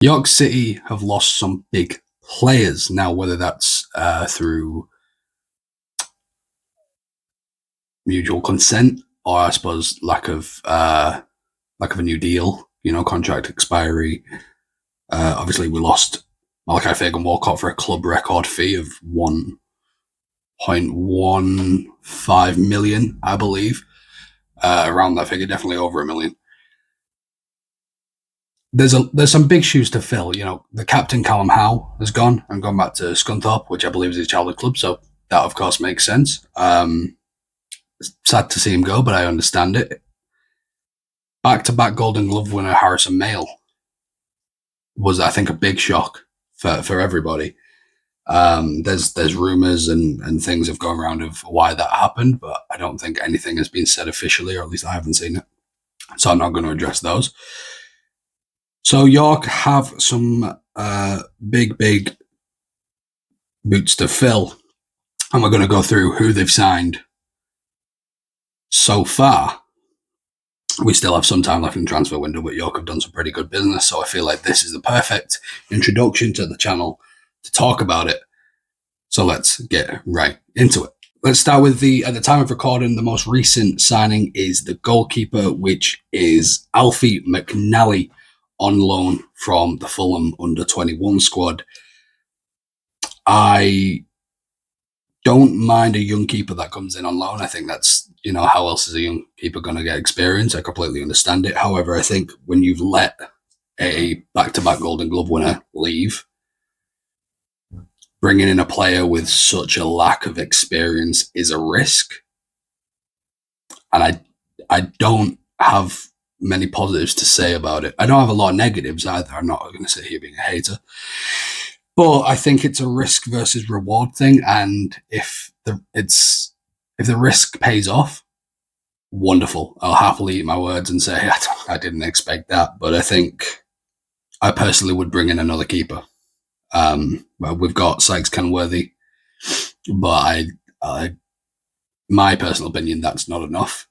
York City have lost some big players now, whether that's through mutual consent or I suppose lack of a new deal, contract expiry. Obviously, we lost Malachi Fagan-Walcott for a club record fee of 1.15 million, I believe. Around that figure, definitely over $1 million. There's some big shoes to fill. The captain Callum Howe has gone back to Scunthorpe, which I believe is his childhood club. So that, of course, makes sense. Sad to see him go, but I understand it. Back-to-back Golden Glove winner Harrison Mayle was, I think, a big shock for everybody. There's rumours and things have gone around of why that happened, but I don't think anything has been said officially, or at least I haven't seen it. So I'm not going to address those. So York have some big boots to fill, and we're going to go through who they've signed so far. We still have some time left in the transfer window, but York have done some pretty good business, so I feel like this is the perfect introduction to the channel to talk about it. So let's get right into it. Let's start with at the time of recording, the most recent signing is the goalkeeper, which is Alfie McNally, on loan from the Fulham under-21 squad. I don't mind a young keeper that comes in on loan. I think that's, how else is a young keeper going to get experience? I completely understand it. However, I think when you've let a back-to-back Golden Glove winner leave, bringing in a player with such a lack of experience is a risk. And I don't have many positives to say about it. I don't have a lot of negatives either. I'm not going to sit here being a hater. But I think it's a risk versus reward thing. And if the risk pays off, wonderful. I'll happily eat my words and say, I didn't expect that. But I think I personally would bring in another keeper. Well, we've got Sykes Kenworthy, but my personal opinion, that's not enough.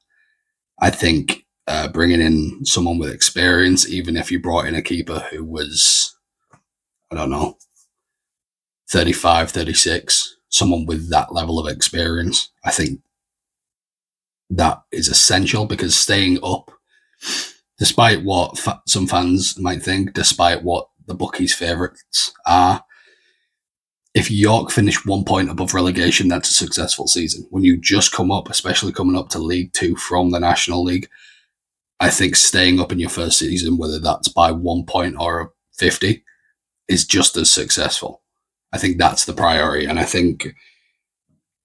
I think bringing in someone with experience, even if you brought in a keeper who was, 35, 36, someone with that level of experience, I think that is essential, because staying up, despite what some fans might think, despite what the bookies' favourites are, if York finish 1 point above relegation, that's a successful season. When you just come up, especially coming up to League 2 from the National League, I think staying up in your first season, whether that's by 1 point or 50, is just as successful. I think that's the priority. And I think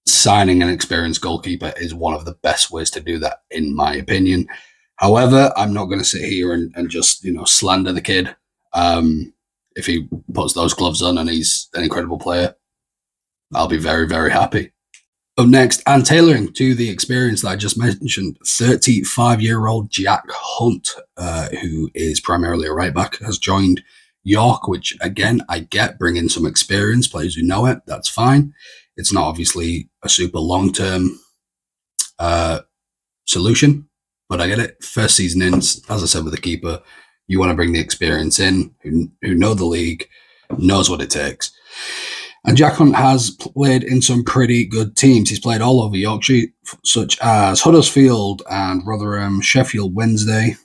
signing an experienced goalkeeper is one of the best ways to do that, in my opinion. However, I'm not going to sit here and just, slander the kid. If he puts those gloves on and he's an incredible player, I'll be very, very happy. Up next, and tailoring to the experience that I just mentioned, 35-year-old Jack Hunt, who is primarily a right back, has joined York, which, again, I get, bringing some experience, players who know it, that's fine. It's not obviously a super long-term solution, but I get it. First season in, as I said, with the keeper, you want to bring the experience in, who know the league, knows what it takes. And Jack Hunt has played in some pretty good teams. He's played all over Yorkshire, such as Huddersfield and Rotherham, Sheffield Wednesday,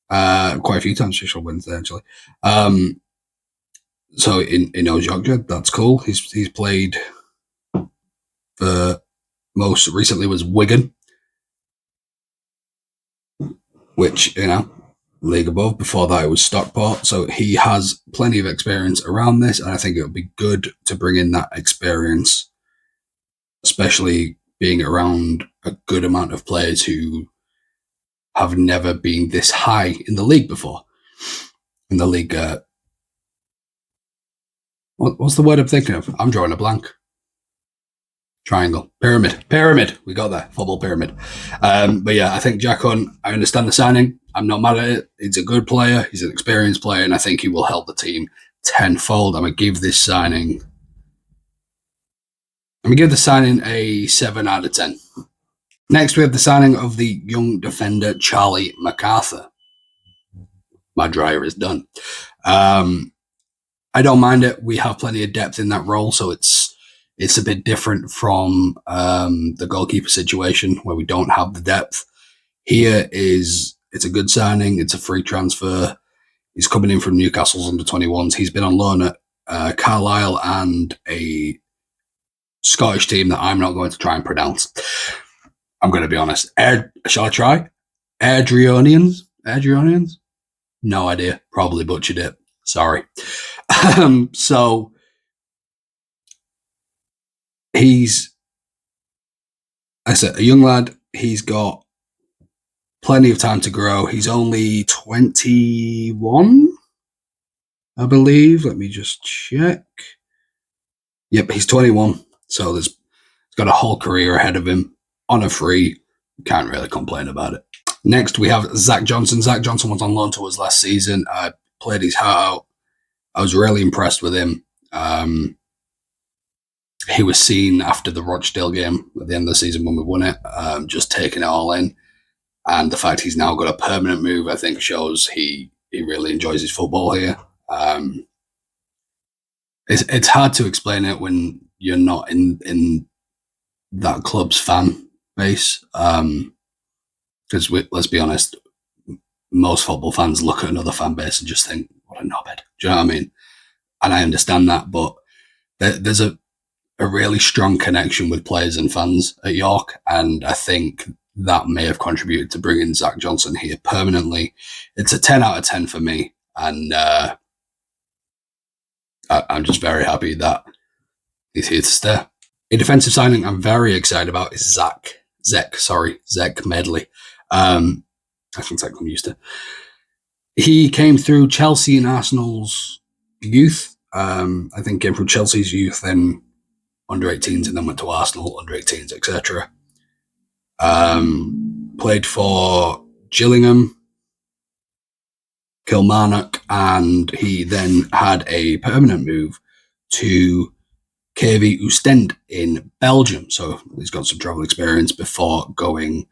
quite a few times Sheffield Wednesday, actually. So he knows Yorkshire. That's cool. He's played for, most recently was Wigan, which, league above. Before that, it was Stockport. So he has plenty of experience around this, and I think it would be good to bring in that experience, especially being around a good amount of players who have never been this high in the league before. In the league, what's the word I'm thinking of? I'm drawing a blank. Triangle. Pyramid. We got there. Football pyramid. But yeah, I think Jack Hunt, I understand the signing. I'm not mad at it. He's a good player. He's an experienced player, and I think he will help the team tenfold. I'm going to give this signing a 7 out of 10. Next, we have the signing of the young defender, Charlie MacArthur. My dryer is done. I don't mind it. We have plenty of depth in that role, so it's a bit different from the goalkeeper situation where we don't have the depth. Here it's a good signing. It's a free transfer. He's coming in from Newcastle's under-21s. He's been on loan at Carlisle and a Scottish team that I'm not going to try and pronounce. I'm going to be honest. Shall I try? Adrionians? No idea. Probably butchered it. Sorry. So he's, I said, a young lad. He's got plenty of time to grow. He's only 21, I believe. Let me just check. Yep, he's 21. So he's got a whole career ahead of him on a free. Can't really complain about it. Next, we have Zach Johnson. Zach Johnson was on loan to us last season. I played his heart out. I was really impressed with him. He was seen after the Rochdale game at the end of the season when we won it, just taking it all in. And the fact he's now got a permanent move, I think, shows he really enjoys his football here. It's hard to explain it when you're not in that club's fan base. Because let's be honest, most football fans look at another fan base and just think, what a knobhead. Do you know what I mean? And I understand that, but there's a really strong connection with players and fans at York, and I think that may have contributed to bringing Zach Johnson here permanently. It's a 10 out of 10 for me, and I'm just very happy that he's here to stay. A defensive signing I'm very excited about is Zech Medley. I think Zach I'm used to. He came through Chelsea and Arsenal's youth. I think came from Chelsea's youth, then under 18s, and then went to Arsenal under 18s, etc. Played for Gillingham, Kilmarnock, and he then had a permanent move to KV Oostende in Belgium. So he's got some travel experience before going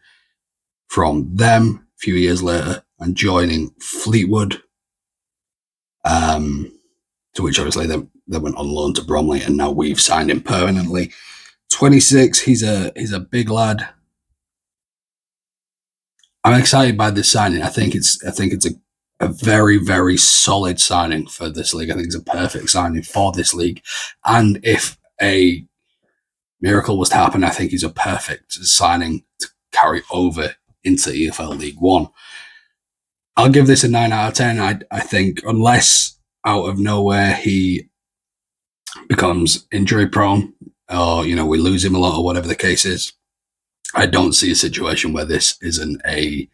from them a few years later and joining Fleetwood, to which obviously they went on loan to Bromley, and now we've signed him permanently. 26, he's a big lad. I'm excited by this signing. I think it's a very, very solid signing for this league. I think it's a perfect signing for this league. And if a miracle was to happen, I think he's a perfect signing to carry over into EFL League One. I'll give this a 9 out of 10. I think unless out of nowhere he becomes injury prone or, we lose him a lot or whatever the case is, I don't see a situation where this isn't a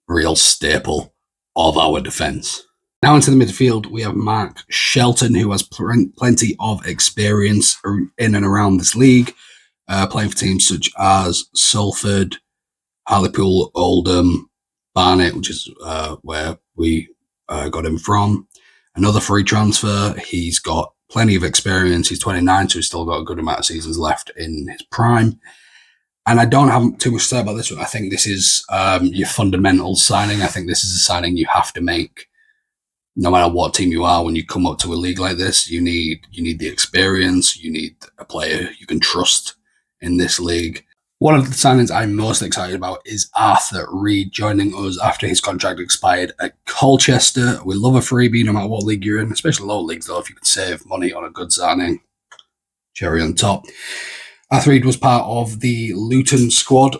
real staple of our defence. Now into the midfield, we have Mark Shelton, who has plenty of experience in and around this league, playing for teams such as Salford, Hartlepool, Oldham, Barnet, which is where we got him from. Another free transfer. He's got plenty of experience. He's 29, so he's still got a good amount of seasons left in his prime. And I don't have too much to say about this one. I think this is your fundamental signing. I think this is a signing you have to make no matter what team you are. When you come up to a league like this, you need the experience. You need a player you can trust in this league. One of the signings I'm most excited about is Arthur Reed joining us after his contract expired at Colchester. We love a freebie no matter what league you're in, especially low leagues though. If you can save money on a good signing, cherry on top. Arthur Reed was part of the Luton squad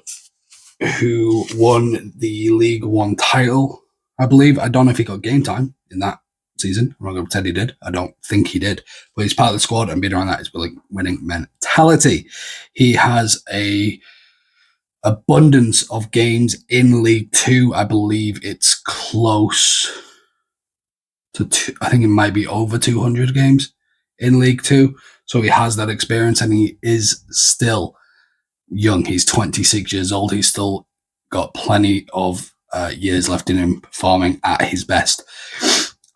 who won the League One title, I believe. I don't know if he got game time in that season. I'm not going to pretend he did. I don't think he did. But he's part of the squad, and being around that is really winning mentality. He has a abundance of games in League Two. I believe it's close to I think it might be over 200 games in League Two. So he has that experience, and he is still young. He's 26 years old. He's still got plenty of years left in him performing at his best.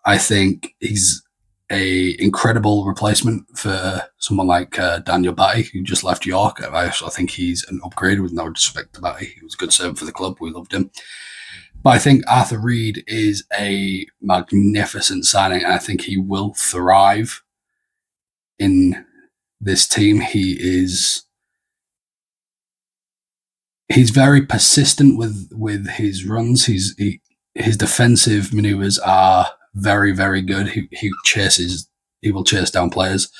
I think he's a incredible replacement for someone like Daniel Batty, who just left York. I also think he's an upgrade with no disrespect to Batty. He was a good servant for the club. We loved him. But I think Arthur Reed is a magnificent signing, and I think he will thrive in this team. He's very persistent with his runs. His defensive maneuvers are very, very good. He will chase down players,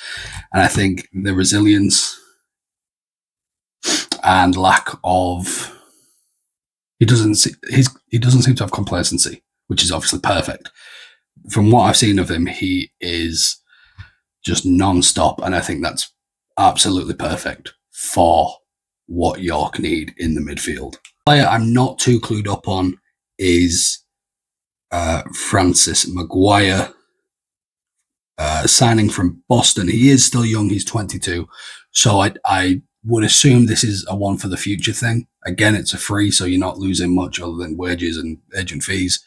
and I think the resilience and lack of he doesn't seem to have complacency, which is obviously perfect. From what I've seen of him, he is just non-stop, and I think that's absolutely perfect for what York need in the midfield. Player I'm not too clued up on is Francis Maguire, signing from Boston. He is still young; he's 22, so I would assume this is a one for the future thing. Again, it's a free, so you're not losing much other than wages and agent fees.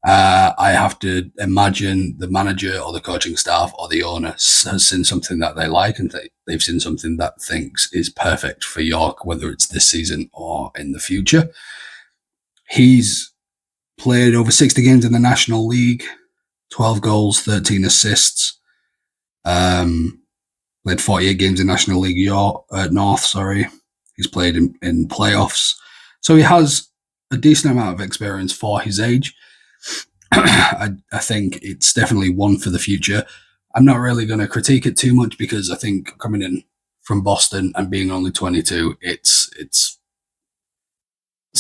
I have to imagine the manager or the coaching staff or the owner has seen something that they like, and they've seen something that thinks is perfect for York, whether it's this season or in the future. He's played over 60 games in the National League, 12 goals, 13 assists. Played 48 games in National League North. Sorry, he's played in playoffs, so he has a decent amount of experience for his age. I think it's definitely one for the future. I'm not really going to critique it too much because I think coming in from Boston and being only 22, it's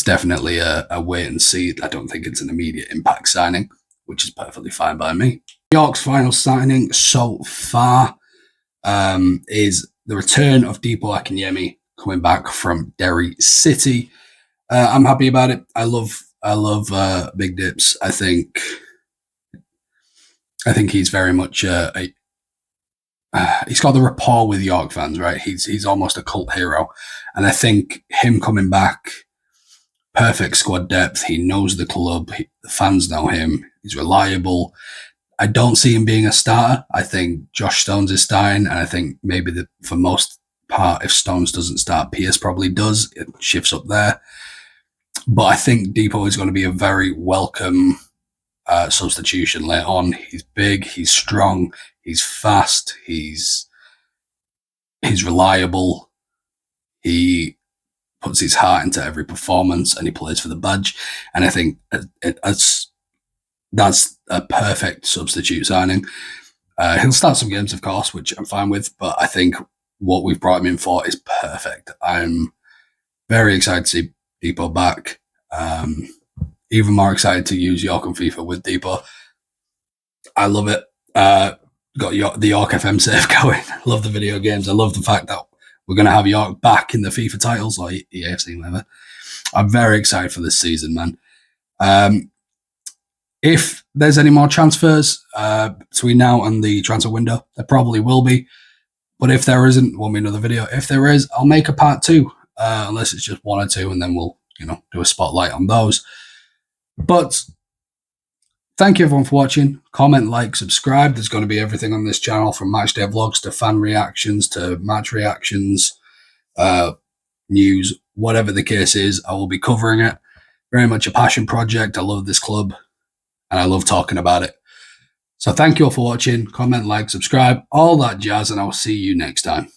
definitely a wait and see. I don't think it's an immediate impact signing, which is perfectly fine by me. York's final signing so far is the return of Dipo Akinyemi coming back from Derry City. I'm happy about it. I love Big Dips. I think he's very much he's got the rapport with York fans, right? He's almost a cult hero, and I think him coming back, perfect squad depth. He knows the club. The fans know him. He's reliable. I don't see him being a starter. I think Josh Stones is starting, and I think maybe for most part, if Stones doesn't start, Pierce probably does. It shifts up there. But I think Dipo is going to be a very welcome substitution later on. He's big, he's strong, he's fast, he's reliable. He puts his heart into every performance, and he plays for the badge. And I think that's a perfect substitute signing. He'll start some games, of course, which I'm fine with, but I think what we've brought him in for is perfect. I'm very excited to see Dipo back. Even more excited to use York on FIFA with Dipo. I love it. Got the York FM save going. Love the video games. I love the fact that we're going to have York back in the FIFA titles or EAFC, whatever. I'm very excited for this season, man. If there's any more transfers between now and the transfer window, there probably will be. But if there isn't, we'll make another video. If there is, I'll make a part 2, unless it's just 1 or 2, and then we'll do a spotlight on those. But thank you everyone for watching. Comment, like, subscribe. There's going to be everything on this channel, from matchday vlogs to fan reactions to match reactions, news, whatever the case is. I will be covering it. Very much a passion project. I love this club, and I love talking about it. So thank you all for watching. Comment, like, subscribe, all that jazz, and I will see you next time.